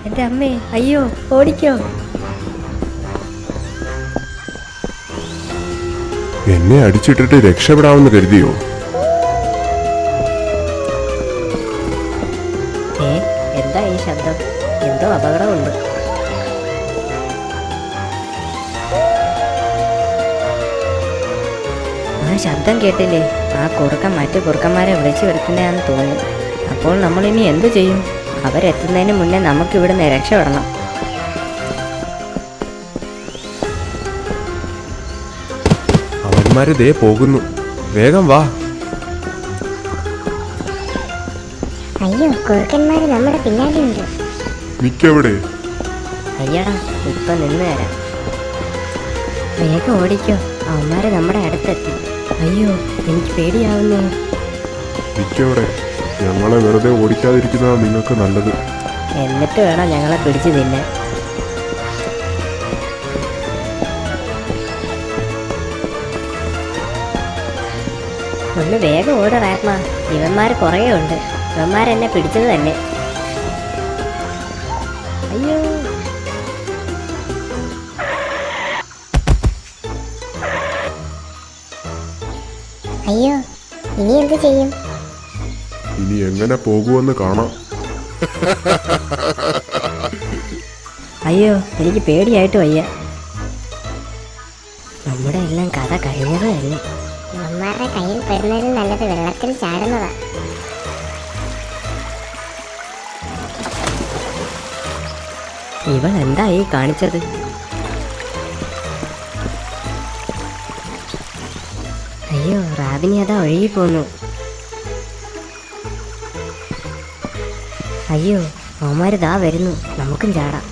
എന്റെ അമ്മേ, അയ്യോ ഓടിക്കോ. എന്നെ അടിച്ചിട്ടിട്ട് രക്ഷപ്പെടാമെന്ന് കരുതിയോ? എന്താ ഈ ശബ്ദം? എന്തോ അപകടമുണ്ട്. ആ ശബ്ദം കേട്ടില്ലേ? ആ കുറുക്കൻ മറ്റു കുറുക്കന്മാരെ വിളിച്ചു വരുത്തുന്നതാണെന്ന് തോന്നുന്നു. അപ്പോൾ നമ്മളിനി എന്തു ചെയ്യും? അവരെത്തുന്നതിന് മുന്നേ നമുക്കിവിടുന്ന് രക്ഷപ്പെടണം. അവന്മാര് ദേ പോകുന്നു, വേഗം വാ. അയ്യോ, കുറുക്കന്മാര് നമ്മുടെ പിന്നാലെ ഉണ്ട്. നിക്കവിടെ. അയ്യടാ, ഇപ്പൊ നിന്ന് തരാം. വേഗം ഓടിക്കോ, അവന്മാര് നമ്മുടെ അടുത്തെത്തി. അയ്യോ, എനിക്ക് പേടിയാവുന്നേ. നിക്കവിടെ, ഞങ്ങളെ വെറുതെ ഓടിക്കാതിരിക്കുന്നതാണ് നിങ്ങൾക്ക് നല്ലത്. എന്നിട്ട് വേണം ഞങ്ങളെ പിടിച്ചു തിന്നെ. ഒന്ന് വേഗം ഓടറാത്മാ, ഇവന്മാര് കുറേ ഉണ്ട്. ഇവന്മാരെന്നെ പിടിച്ചത് തന്നെ. അയ്യോ, അയ്യോ, ഇനി എന്ത് ചെയ്യും? ഇനി എങ്ങനെ പോകുമെന്ന് കാണാം. അയ്യോ, എനിക്ക് പേടിയായിട്ട് വയ്യ. നമ്മുടെ എല്ലാം കഥ കഴിഞ്ഞത് തന്നെ. ഇവന്മാരുടെ കയ്യിൽ പെടുന്നതിൽ നല്ലത് വെള്ളത്തിൽ ചാടുന്നതാ. ഇവൾ എന്താ ഈ കാണിച്ചത്? അയ്യോ, റാബിനി അതാ ഒഴുകിപ്പോന്നു. അയ്യോ, അവന്മാര് ദാ വരുന്നു, നമുക്കും ചാടാം.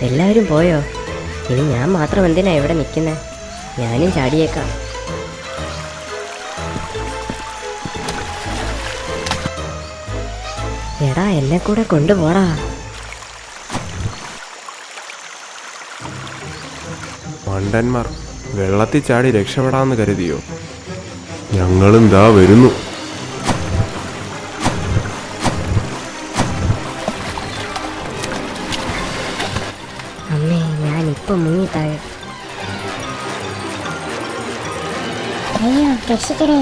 എല്ലാവരും പോയോ? ഇനി ഞാൻ മാത്രം എന്തിനാ ഇവിടെ നിൽക്കുന്നത്? ഞാനും ചാടിയേക്കാം. എടാ, എന്നെ കൂടെ കൊണ്ടുപോടാ. മണ്ടന്മാർ, വെള്ളത്തിൽ ചാടി രക്ഷപ്പെടാമെന്ന് കരുതിയോ? ഞങ്ങളും ദാ വരുന്നു. അമ്മേ, ഞാനിപ്പം മുങ്ങിത്താഴെ. അയ്യോ, രക്ഷിക്കണേ.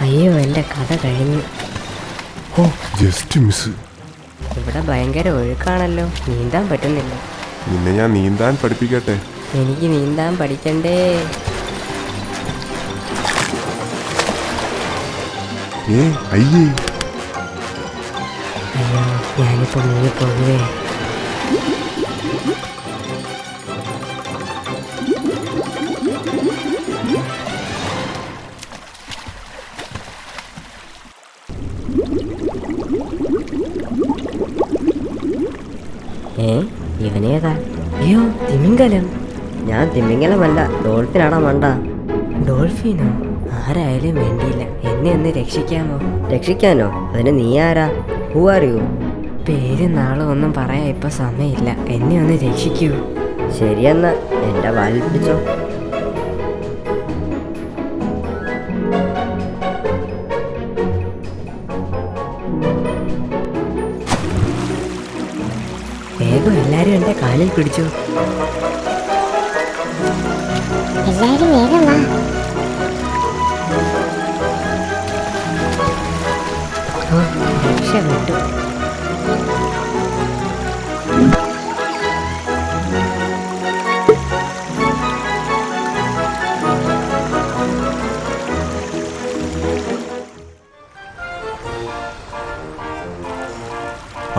അയ്യോ, എൻ്റെ കഥ കഴിഞ്ഞു. ഓ, ജസ്റ്റ് മിസ്. ഇവിടെ ഭയങ്കര ഒഴുക്കാണല്ലോ, നീന്താൻ പറ്റുന്നില്ല. നിന്നെ ഞാൻ നീന്താൻ പഠിപ്പിക്കട്ടെ. എനിക്ക് നീന്താൻ പഠിക്കണ്ടേ? അയ്യേ, അയ്യോ, ഞാനിപ്പോ മുങ്ങിപ്പോകുവേ. ഇവനേതാ? അയ്യോ, തിമിംഗലം. ഞാൻ തിമിംഗലമല്ല, ഡോൾഫിനാടാ മണ്ട. ഡോൾഫിനോ? ആരായാലും വേണ്ടിയില്ല, എന്നെ ഒന്ന് രക്ഷിക്കാമോ? രക്ഷിക്കാനോ? അതിന് നീ ആരാ? Who are you? പേരും നാളും ഒന്നും പറയാൻ ഇപ്പൊ സമയമില്ല, എന്നെ ഒന്ന് രക്ഷിക്കൂ. ശരിയെന്നാ, എന്റെ വാലിൽ പിടിച്ചോ. വേഗം എല്ലാരും എന്റെ കാലിൽ പിടിച്ചു. എല്ലാരും വേഗം വാ. രക്ഷപ്പെട്ടു.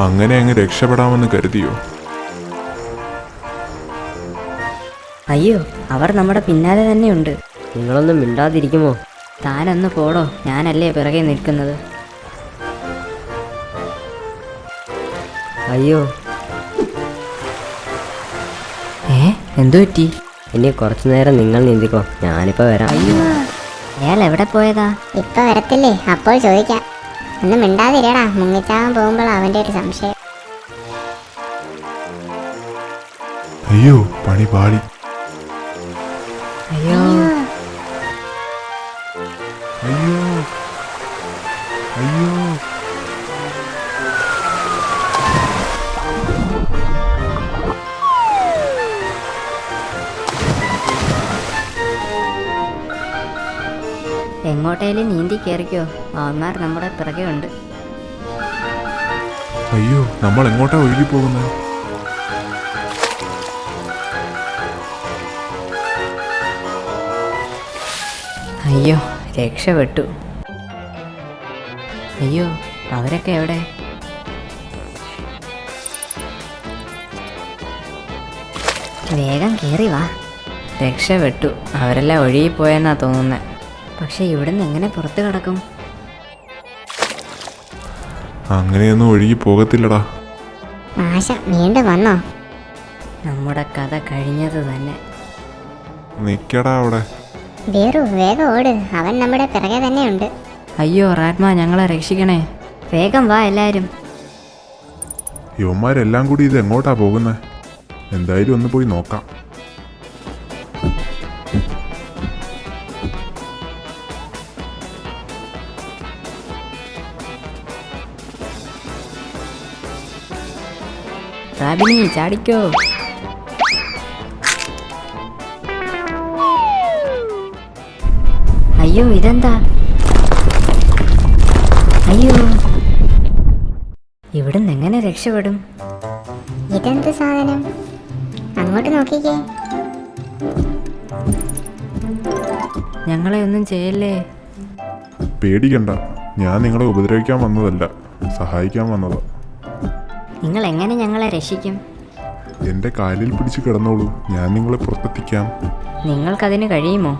അങ്ങനെ അങ്ങ് രക്ഷപ്പെടാമെന്ന് കരുതിയോ? അയ്യോ, അവർ നമ്മുടെ പിന്നാലെ തന്നെയുണ്ട്. നിങ്ങളൊന്നും മിണ്ടാതിരിക്കുമോ? താനൊന്ന് പോടോ, ഞാനല്ലേ പിറകെ നിൽക്കുന്നത്. അയ്യോ, എന്തു പറ്റി? ഇനി കുറച്ചു നേരം നിങ്ങൾ നീന്തിക്കോ, ഞാനിപ്പോ വരാം. അയ്യോ. അയാൾ എവിടെ പോയതാ? ഇപ്പൊ വരത്തില്ലേ, അപ്പോൾ ചോദിക്കാം. ഒന്നും മിണ്ടാതിരടാ, മുങ്ങിച്ചാവാൻ പോകുമ്പോൾ അവന്റെ ഒരു സംശയം. അയ്യോ പണി പാളി. അയ്യോ അയ്യോ അയ്യോ എങ്ങോട്ടേലും നീന്തി കയറിക്കോ, അവന്മാർ നമ്മുടെ പിറകെ ഉണ്ട്. അയ്യോ നമ്മൾ എങ്ങോട്ടാ ഒഴുകി പോകുന്നത്? അയ്യോ രക്ഷപ്പെട്ടു. അയ്യോ അവരൊക്കെ എവിടെ? വേഗം കയറി വാ. രക്ഷപ്പെട്ടു, അവരെല്ലാം ഒഴുകിപ്പോയെന്നാ തോന്നുന്നത്. പക്ഷെ ഇവിടുന്ന് എങ്ങനെ പുറത്തു കിടക്കും? അങ്ങനെയൊന്നും ഒഴുകി പോകത്തില്ലടാ. നാശം വീണ്ടും വന്നോ? നമ്മുടെ കഥ കഴിഞ്ഞത് തന്നെ. നിക്കടാ അവിടെ. ബീറു വേഗം ഓട്, അവൻ നമ്മുടെ പിറകെ തന്നെയുണ്ട്. അയ്യോ റാറ്റ്മാ, ഞങ്ങളെ രക്ഷിക്കണേ. വേഗം വാ എല്ലാവരും. യുവന്മാരെല്ലാം കൂടി ഇത് എങ്ങോട്ടാ പോകുന്നത്? എന്തായാലും ഒന്ന് പോയി നോക്കാം. റാബിനി ചാടിക്കോ. അയ്യോ ഇതെന്താ? അയ്യോ, ഇവിടുന്ന് എങ്ങനെ രക്ഷപ്പെടും? ഇതെന്ത് സാധനം? അങ്ങോട്ട് നോക്കിക്കേ. ഞങ്ങളെ ഒന്നും ചെയ്യല്ലേ. പേടിക്കണ്ട, ഞാൻ നിങ്ങളെ ഉപദ്രവിക്കാൻ വന്നതല്ല, സഹായിക്കാൻ വന്നതാ. നിങ്ങൾ എങ്ങനെ ഞങ്ങളെ രക്ഷിക്കും? എൻ്റെ കാലിൽ പിടിച്ച് കിടന്നോളൂ, ഞാൻ നിങ്ങളെ പുറത്തെത്തിക്കാം. നിങ്ങൾക്കതിന് കഴിയുമോ?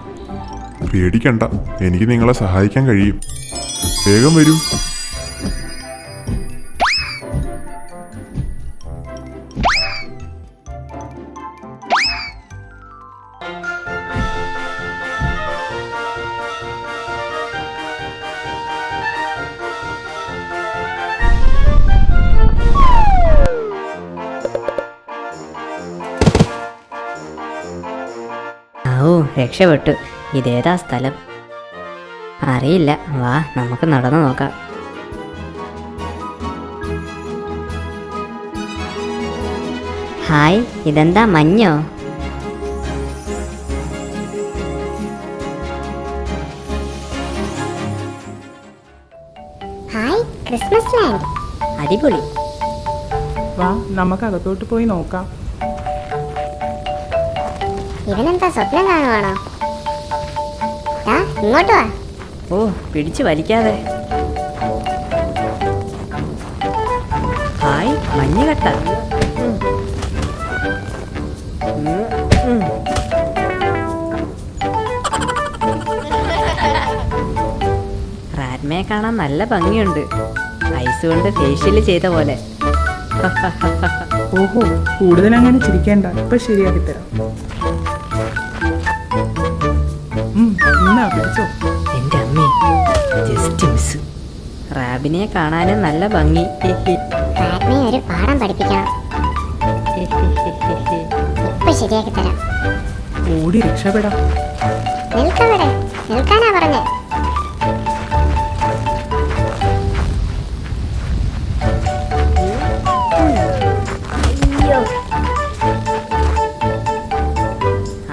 പേടിക്കണ്ട, എനിക്ക് നിങ്ങളെ സഹായിക്കാൻ കഴിയും. വേഗം വരൂ. ഓ രക്ഷപ്പെട്ടു. ഇതേതാ സ്ഥലം? അറിയില്ല, വാ നമുക്ക് നടന്നു നോക്കാം. ഹായ്, ഇതെന്താ മഞ്ഞോ? Hi, Christmas land. അടിപൊളി. വാ നമുക്ക് അകത്തോട്ട് പോയി നോക്കാം. ഇവനെന്താ സ്വപ്നം കാണുവാണോ? ദാ ഇങ്ങോട്ട് വാ. ഓ പിടിച്ചു വലിക്കാതെ. ഹായ് മഞ്ഞുകട്ട. റാറ്റ്മയെ കാണാൻ നല്ല ഭംഗിയുണ്ട്, ഐസ് കൊണ്ട് ഫേഷ്യൽ ചെയ്ത പോലെ. ഓഹോ, കൂടുതൽ അങ്ങനെ ചിരിക്കേണ്ട, ഇപ്പൊ ശരിയാക്കി തരാം. ഇന്നാ പിടിച്ചോ. എൻ്റെ അമ്മേ, ജസ്റ്റ് മിസ്. റാബിനെ കാണാനും നല്ല ഭംഗി. റാറ്റ്മയെ ഒരു പാഠം പഠിപ്പിക്കണം. ഇപ്പൊ ശരിയാക്കി തരാം. ഓടി രക്ഷപ്പെടാം. നിൽക്കവിടെ, നിൽക്കാനാ പറഞ്ഞേ.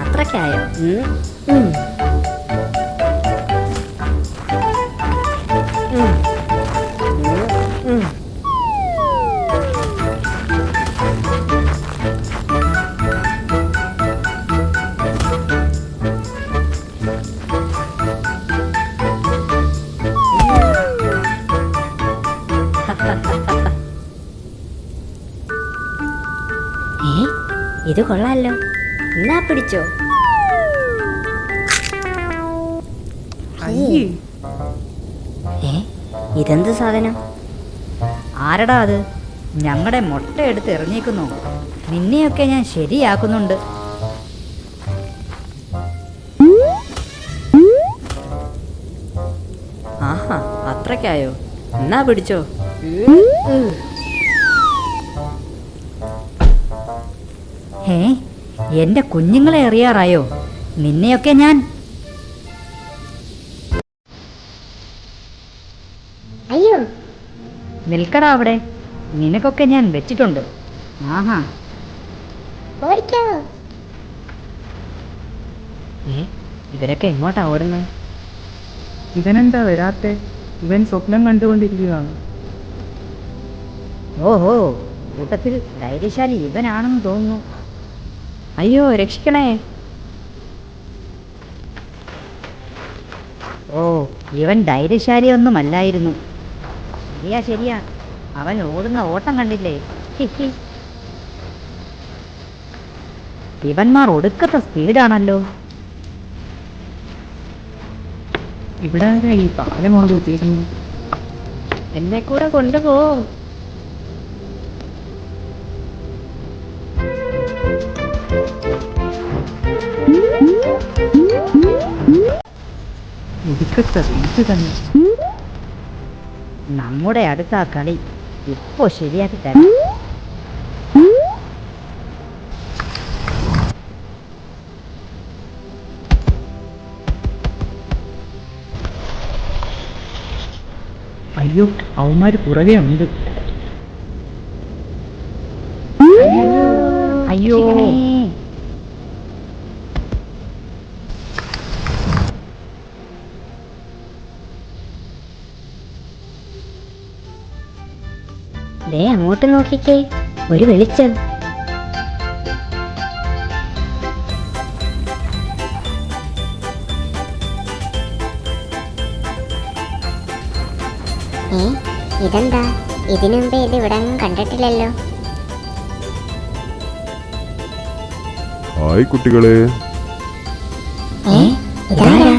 അത്രക്കായോ? ഇത് കൊള്ളാലോ, എന്നാ പിടിച്ചോ. അയ്യേ, ഇതെന്ത് സാധനം? ആരടാ അത്? ഞങ്ങളുടെ മുട്ട എടുത്ത് എറിഞ്ഞേക്കുന്നു. നിന്നെയൊക്കെ ഞാൻ ശരിയാക്കുന്നുണ്ട്. ആഹാ അത്രയ്ക്കായോ? എന്നാ പിടിച്ചോ. ഏ എൻ്റെ കുഞ്ഞുങ്ങളെ എറിയാറായോ? നിന്നെയൊക്കെ ഞാൻ... അയ്യോ, നിൽക്കടാ അവിടെ. നിനക്കൊക്കെ ഞാൻ വെച്ചിട്ടുണ്ട്. ആഹാ. ഓടിക്കോ. ഇവരൊക്കെ എങ്ങോട്ടാ ഓടുന്നത്? ഇവനെന്താ വരാത്തെ? ഇവൻ സ്വപ്നം കണ്ടുകൊണ്ടിരിക്കുകയാണ്. ഓഹോ, കൂട്ടത്തിൽ ധൈര്യശാലി ഇവനാണെന്ന് തോന്നുന്നു. അയ്യോ രക്ഷിക്കണേ. ഓ, ഇവൻ ധൈര്യശാലിയൊന്നുമല്ലായിരുന്നു. ശരിയാ ശരിയാ, അവൻ ഓടുന്ന ഓട്ടം കണ്ടില്ലേ? ഹിഹി. ഇവന്മാർ ഒടുക്കത്തെ സ്പീഡാണല്ലോ. ഇവിടെ ആരാ ഈ പാലം കൊണ്ട് എത്തിയിരുന്നു? എന്നെ കൂടെ കൊണ്ടുപോ. ഒടുക്കത്തെ വീട്ട് തന്നെ. നമ്മുടെ അടുത്ത ആ കളി ഇപ്പോ ശരിയാക്കി തരാം. അയ്യോ, അവന്മാര് പുറകെ ഉണ്ട്. അയ്യോ, ദേ അങ്ങോട്ട് നോക്കിക്കേ, ഒരു വെളിച്ചം. ഇതെന്താ? ഇതിനു മുമ്പേ ഇത് ഇവിടെ കണ്ടിട്ടില്ലല്ലോ. ഹായ് കുട്ടികളെ. ഇതാരാ?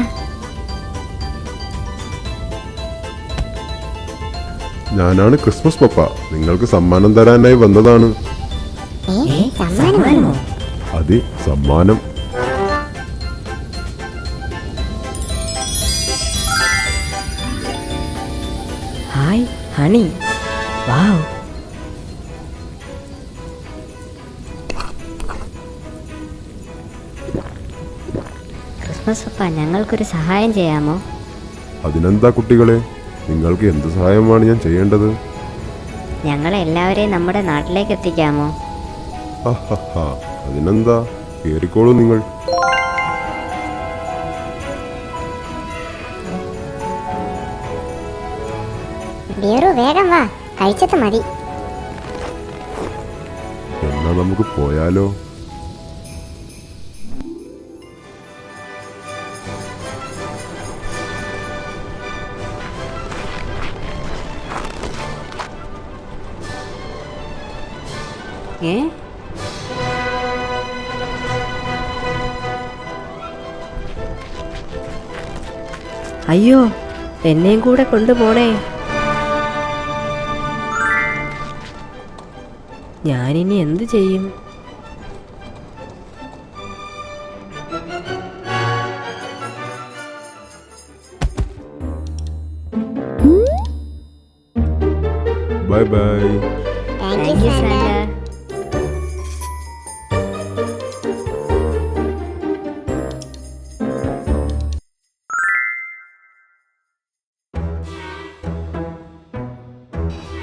ഞാനാണ് ക്രിസ്മസ് പപ്പ. നിങ്ങൾക്ക് സമ്മാനം തരാനായി വന്നതാണ്. സമ്മാനമോ? അതെ, സമ്മാനം. Hi honey. വാവ്. ക്രിസ്മസ് പപ്പ, ഞങ്ങൾക്കൊരു സഹായം ചെയ്യാമോ? അതിനെന്താ കുട്ടികളെ, നിങ്ങൾക്ക് എന്ത് സഹായമാണ് ഞാൻ ചെയ്യേണ്ടത്? ഞങ്ങളെ എല്ലാവരെയും നമ്മുടെ നാട്ടിലേക്ക് എത്തിക്കാമോ? ഹഹഹ, അതിനെന്താ, കേറിക്കോളൂ നിങ്ങൾ. ബിയറു, വേഗം വാ, കഴിച്ചത് മതി. എന്നാ നമുക്ക് പോയാലോ? ഏ അയ്യോ, എന്നെയും കൂടെ കൊണ്ടുപോണേ. ഞാനിനി എന്തു ചെയ്യും? Bye bye. Thank you Santa.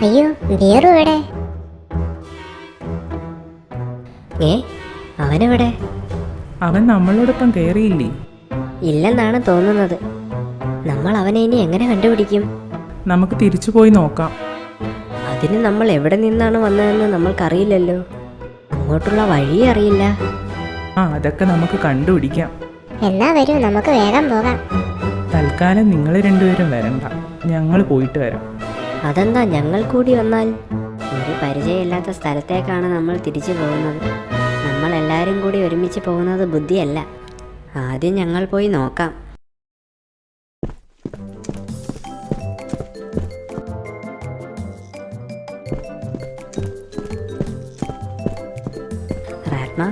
അയ്യോ, ബിയറു എവിടെ? അവനെവിടെ? അവൻ നമ്മളോടൊപ്പം കയറിയില്ലേ? ഇല്ലെന്നാണ് തോന്നുന്നത്. നമ്മൾ അവനെ ഇനി എങ്ങനെ കണ്ടുപിടിക്കും? നമുക്ക് തിരിച്ചു പോയി നോക്കാം. അതിന് നമ്മൾ എവിടെ നിന്നാണ് വന്നതെന്ന് നമ്മൾക്കറിയില്ലല്ലോ. അങ്ങോട്ടുള്ള വഴി അറിയില്ല. അതൊക്കെ നമുക്ക് കണ്ടുപിടിക്കാം. എന്നാ വരൂ, നമുക്ക് വേഗം പോകാം. തൽക്കാലം നിങ്ങൾ രണ്ടുപേരും വരണ്ട, ഞങ്ങൾ പോയിട്ട് വരാം. അതെന്താ, ഞങ്ങൾ കൂടി വന്നാൽ? ഒരു പരിചയമില്ലാത്ത സ്ഥലത്തേക്കാണ് നമ്മൾ തിരിച്ചു പോകുന്നത്. നമ്മൾ എല്ലാവരും കൂടി ഒരുമിച്ച് പോകുന്നത് ബുദ്ധിയല്ല. ആദ്യം ഞങ്ങൾ പോയി നോക്കാം. റാറ്റ്മ,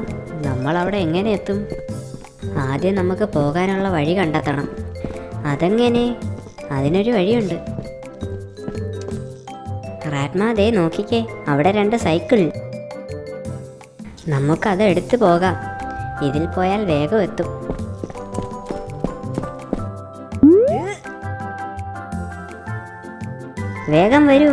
നമ്മളവിടെ എങ്ങനെ എത്തും? ആദ്യം നമുക്ക് പോകാനുള്ള വഴി കണ്ടെത്തണം. അതെങ്ങനെ? അതിനൊരു വഴിയുണ്ട്. റാറ്റ്മാ ദേ നോക്കിക്കേ, അവിടെ 2 സൈക്കിൾ. നമുക്കത് എടുത്തു പോകാം. ഇതിൽ പോയാൽ വേഗം എത്തും. വേഗം വരൂ.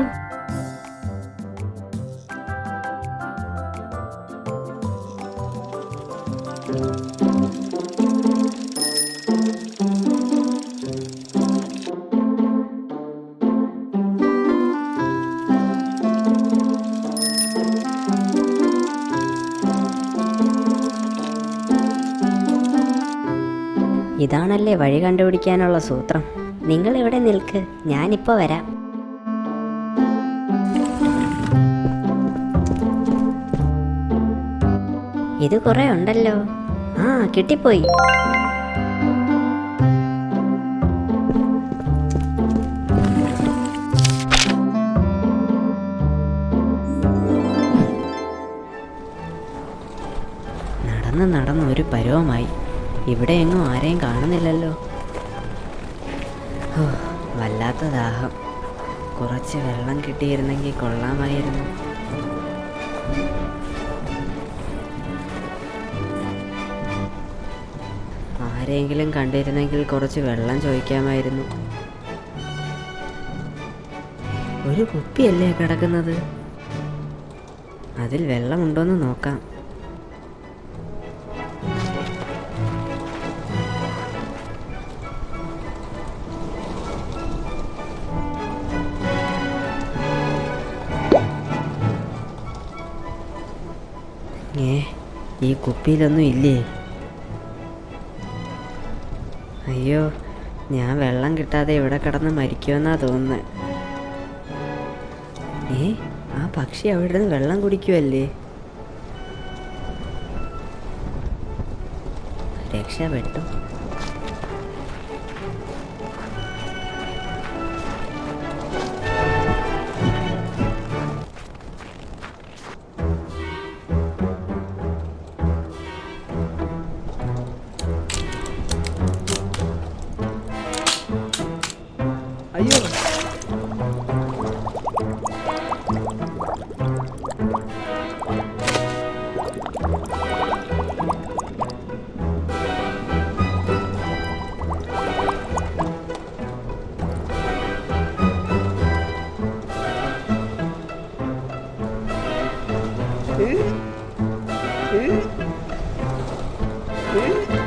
ഇതാണല്ലേ വഴി കണ്ടുപിടിക്കാനുള്ള സൂത്രം. നിങ്ങൾ ഇവിടെ നിൽക്ക്, ഞാനിപ്പോൾ വരാം. ഇത് കുറെ ഉണ്ടല്ലോ. ആ, കിട്ടിപ്പോയി. നടന്ന് ഒരു പരുവമായി. ഇവിടെ എങ്ങും ആരെയും കാണുന്നില്ലല്ലോ. വല്ലാത്ത ദാഹം. കുറച്ച് വെള്ളം കിട്ടിയിരുന്നെങ്കിൽ കൊള്ളാമായിരുന്നു. ആരെങ്കിലും കണ്ടിരുന്നെങ്കിൽ കുറച്ച് വെള്ളം ചോദിക്കാമായിരുന്നു. ഒരു കുപ്പിയല്ലേ കിടക്കുന്നത്? അതിൽ വെള്ളമുണ്ടോന്ന് നോക്കാം. ഈ കുപ്പിയിലൊന്നും ഇല്ലേ? അയ്യോ, ഞാൻ വെള്ളം കിട്ടാതെ ഇവിടെ കിടന്ന് മരിക്കുമെന്നാ തോന്നുന്നത്. ആ പക്ഷി അവിടെ നിന്ന് വെള്ളം കുടിക്കുമല്ലേ? രക്ഷപ്പെട്ടു. അയ്യോ,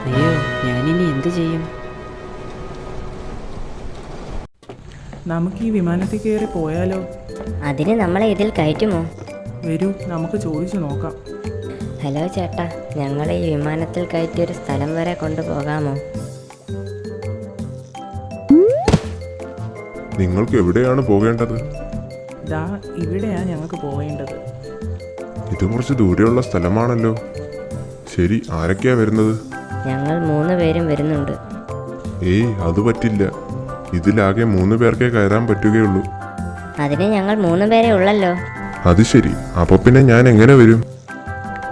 അയ്യോ, ഞാനിനി എന്ത് ചെയ്യും? നമുക്ക് ഈ വിമാനത്തിൽ കയറി പോയാലോ? അതിന് നമ്മളെ ഇതിൽ കയറ്റുമോ? വരൂ, നമുക്ക് ചോദിച്ചു നോക്കാം. ഹലോ ചേട്ടാ, ഞങ്ങളെ ഈ വിമാനത്തിൽ കയറ്റി ഒരു സ്ഥലം വരെ കൊണ്ടുപോകാമോ? നിങ്ങൾക്ക് എവിടെയാണ് പോകേണ്ടത്? ദാ ഇവിടെയാ ഞങ്ങൾക്ക് പോവേണ്ടത്. ഇത് കുറച്ച് ദൂരെയുള്ള സ്ഥലമാണല്ലോ. ശരി, ആരൊക്കെയാ വരുന്നത്? ഞങ്ങൾ 3 പേരും വരുന്നുണ്ട്. ഏയ്, അത് പറ്റില്ല. ഇതിലാകെ 3 പേർക്കേ കയറാൻ പറ്റുകയുള്ളൂ. അതിന് ഞങ്ങൾ 3 പേരെ ഉള്ളല്ലോ. അത് ശരി, അപ്പൊ പിന്നെ ഞാൻ എങ്ങനെ വരും?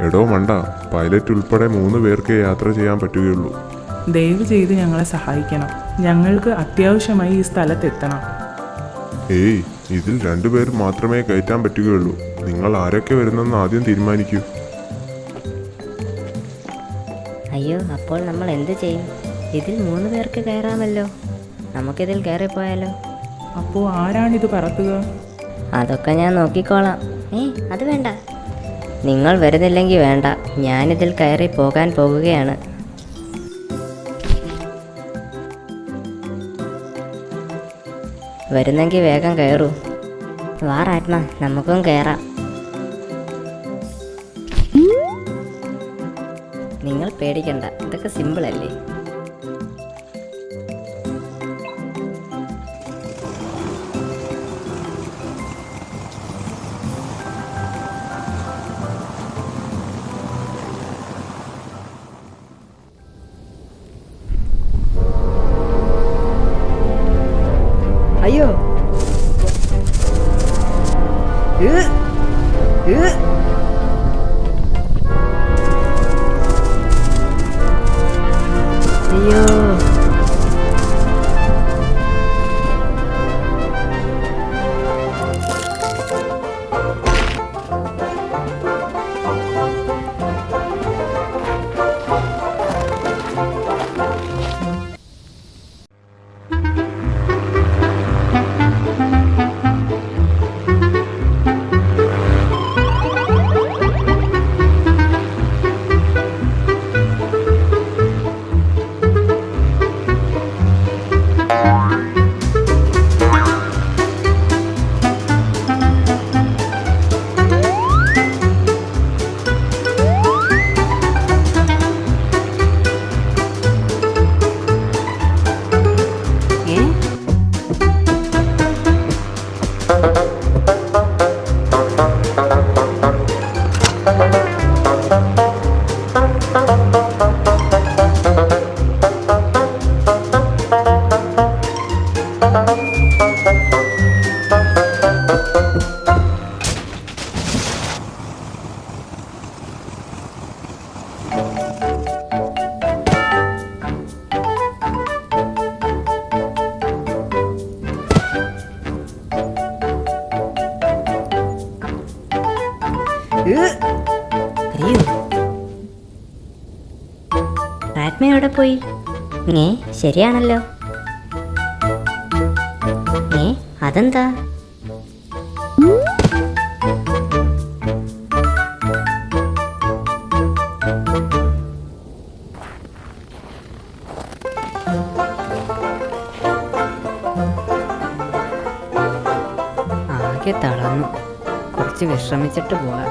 എടോ മണ്ട, പൈലറ്റ് ഉൾപ്പെടെ 3 പേർക്കേ യാത്ര ചെയ്യാൻ പറ്റുകയുള്ളൂ. ദയവ് ചെയ്ത് ഞങ്ങളെ സഹായിക്കണം. ഞങ്ങൾക്ക് അത്യാവശ്യമായി ഈ സ്ഥലത്തെത്തണം. ഏയ്, ഇതിൽ 2 പേർ മാത്രമേ കയറ്റാൻ പറ്റുകയുള്ളൂ. നിങ്ങൾ ആരൊക്കെ വരുന്നെന്ന് ആദ്യം തീരുമാനിക്കൂ. അയ്യോ, അപ്പോൾ നമ്മൾ എന്ത് ചെയ്യും? ഇതിൽ 3 പേർക്ക് കയറാമല്ലോ. നമുക്കിതിൽ കയറിപ്പോയാലോ? അപ്പോൾ ആരാണിത് പറത്തുക? അതൊക്കെ ഞാൻ നോക്കിക്കോളാം. അത് വേണ്ട. നിങ്ങൾ വരുന്നില്ലെങ്കിൽ വേണ്ട, ഞാനിതിൽ കയറി പോകാൻ പോകുകയാണ്. വരുന്നെങ്കിൽ വേഗം കയറൂ. വാ റാറ്റ്മാ, നമുക്കും കയറാം. നിങ്ങൾ പേടിക്കണ്ട, ഇതൊക്കെ സിമ്പിളല്ലേ. അയ്യോ, അയ്യോ, അയ്യോ, റാറ്റ്മ എവിടെ പോയി? ശരിയാണല്ലോ. അതെന്താ? ആകെ തളർന്നു. കുറച്ച് വിശ്രമിച്ചിട്ട് പോകാം.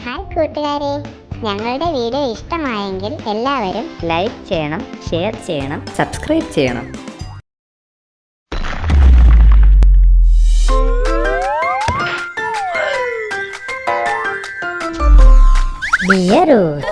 ഹായ് കൂട്ടുകാരെ, ഞങ്ങളുടെ വീഡിയോ ഇഷ്ടമായെങ്കിൽ എല്ലാവരും ലൈക്ക് ചെയ്യണം, ഷെയർ ചെയ്യണം, സബ്സ്ക്രൈബ് ചെയ്യണം. ബിയറൂട്ട്.